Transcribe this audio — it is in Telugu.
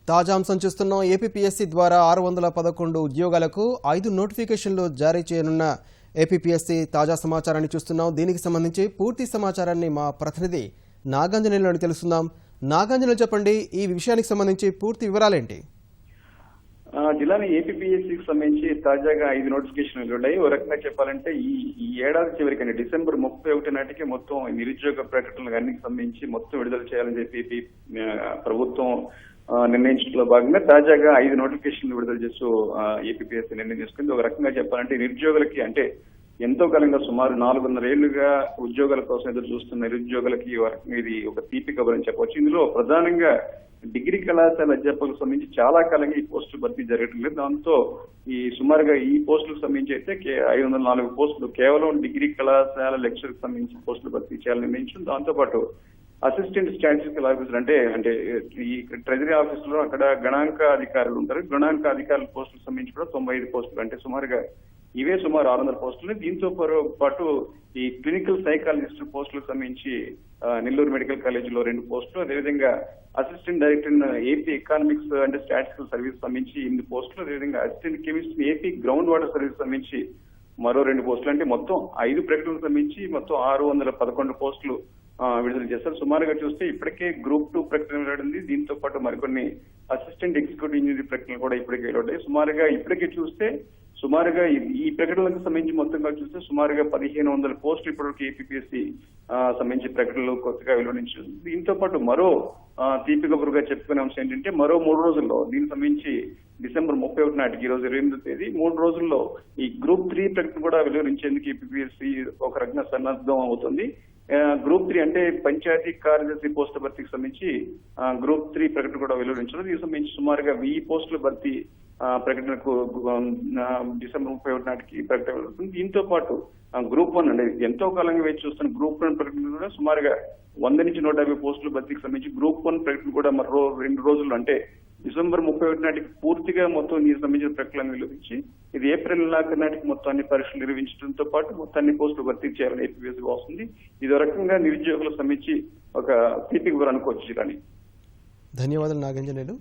తాజా అంశం చూస్తున్నాం. ఏపీపీఎస్సీ ద్వారా 611 ఉద్యోగాలకు 5 నోటిఫికేషన్లు జారీ చేయనున్న ఏపీపీఎస్సీ తాజా సమాచారాన్ని చూస్తున్నాం. దీనికి సంబంధించి పూర్తి సమాచారాన్ని మా ప్రతినిధి నాగాంజనేయులు తెలుసుకుందాం. నాగాంజనేయులు చెప్పండి, ఈ విషయానికి సంబంధించి పూర్తి వివరాలేంటి? జిల్లాని ఏపీపీఎస్సీకి సంబంధించి తాజాగా 5 నోటిఫికేషన్లు ఉన్నాయి. ఓ రకంగా చెప్పాలంటే ఈ ఏడాది చివరికి డిసెంబర్ 31 నాటికి మొత్తం నిరుద్యోగ ప్రకటనలకు అన్నిటికి సంబంధించి మొత్తం విడుదల చేయాలని చెప్పి ప్రభుత్వం నిర్ణయించడంలో భాగంగా తాజాగా 5 నోటిఫికేషన్లు విడుదల చేస్తూ ఏపీపీఎస్సీ నిర్ణయం తీసుకుంది. ఒక రకంగా చెప్పాలంటే నిరుద్యోగులకి అంటే ఎంతో కాలంగా సుమారు 400 ఏళ్లుగా ఉద్యోగాల కోసం ఎదురు చూస్తున్న నిరుద్యోగులకి ఇది ఒక తీపి కబురు అని చెప్పవచ్చు. ఇందులో ప్రధానంగా డిగ్రీ కళాశాల అధ్యాపకులకు సంబంధించి చాలా కాలంగా ఈ పోస్టులు భర్తీ జరగడం లేదు. దాంతో ఈ సుమారుగా ఈ పోస్టులకు సంబంధించి అయితే 504 పోస్టులు కేవలం డిగ్రీ కళాశాల లెక్చర్కి సంబంధించి పోస్టులు భర్తీ చేయాలని నిర్ణయించారు. దాంతోపాటు అసిస్టెంట్ స్టాటిస్టికల్ ఆఫీసర్ అంటే ఈ ట్రెజరీ ఆఫీస్ లో అక్కడ గణాంక అధికారులు ఉంటారు. గణాంక అధికారుల పోస్టులకు సంబంధించి కూడా 95 పోస్టులు అంటే సుమారుగా ఇవే సుమారు 600 పోస్టులు. దీంతో పాటు ఈ క్లినికల్ సైకాలజిస్ట్ పోస్టులకు సంబంధించి నెల్లూరు మెడికల్ కాలేజీలో 2 పోస్టులు, అదేవిధంగా assistant director AP economics and statistical service సంబంధించి 8 పోస్టులు, అదేవిధంగా assistant chemist AP ground water service సంబంధించి మరో 2 పోస్టులు. అంటే మొత్తం 5 ప్రకటనలకు సంబంధించి మొత్తం 611 పోస్టులు విడుదల చేస్తారు. సుమారుగా చూస్తే ఇప్పటికే గ్రూప్ 2 ప్రకటన వెలువడింది. దీంతో పాటు మరికొన్ని అసిస్టెంట్ ఎగ్జిక్యూటివ్ ఇంజనీరింగ్ ప్రకటనలు కూడా ఇప్పటికే వెలువడ్డాయి. సుమారుగా ఇప్పటికే చూస్తే సుమారుగా ఈ ప్రకటనలకు సంబంధించి మొత్తంగా చూస్తే సుమారుగా 1500 పోస్టులు ఇప్పటివరకు ఏపీపీఎస్సీ సంబంధించి ప్రకటనలు కొత్తగా వెలువడించింది. దీంతో పాటు మరో తీపి కబురుగా చెప్పుకునే అంశం ఏంటంటే మరో 3 రోజుల్లో దీనికి సంబంధించి డిసెంబర్ 31 నాటికి ఈ రోజు 28వ తేదీ 3 రోజుల్లో ఈ గ్రూప్ 3 ప్రకటన కూడా వెలువరించేందుకు ఏపీపీఎస్సీ ఒక రకంగా సన్నద్ధం అవుతుంది. గ్రూప్ 3 అంటే పంచాయతీ కార్యదర్శి పోస్టుల భర్తీకి సంబంధించి గ్రూప్ 3 ప్రకటన కూడా వెలువరించారు. దీనికి సంబంధించి సుమారుగా 1000 పోస్టుల భర్తీ ప్రకటనకు డిసెంబర్ 31 నాటికి ప్రకటన వెలువడుతుంది. దీంతో పాటు గ్రూప్ 1 అంటే ఎంతో కాలంగా వేచి చూస్తున్న గ్రూప్ 1 ప్రకటన కూడా సుమారుగా 100 నుంచి 150 పోస్టుల భర్తీకి సంబంధించి గ్రూప్ 1 ప్రకటన కూడా మరో 2 రోజులు అంటే డిసెంబర్ 31 నాటికి పూర్తిగా మొత్తం దీనికి సంబంధించిన ప్రకటనలు వెలువరించి ఇది ఏప్రిల్ నెలాఖరు నాటికి మొత్తం అన్ని పరీక్షలు నిర్వహించడంతో పాటు మొత్తం అన్ని పోస్టులు భర్తీ చేయాలని ఏపీపీఎస్సీ వస్తుంది. ఇది రకంగా నిరుద్యోగులకు సంబంధించి ఒక తీపి కబురు అనుకోవచ్చు. ధన్యవాదాలు నాగాంజనేయులు.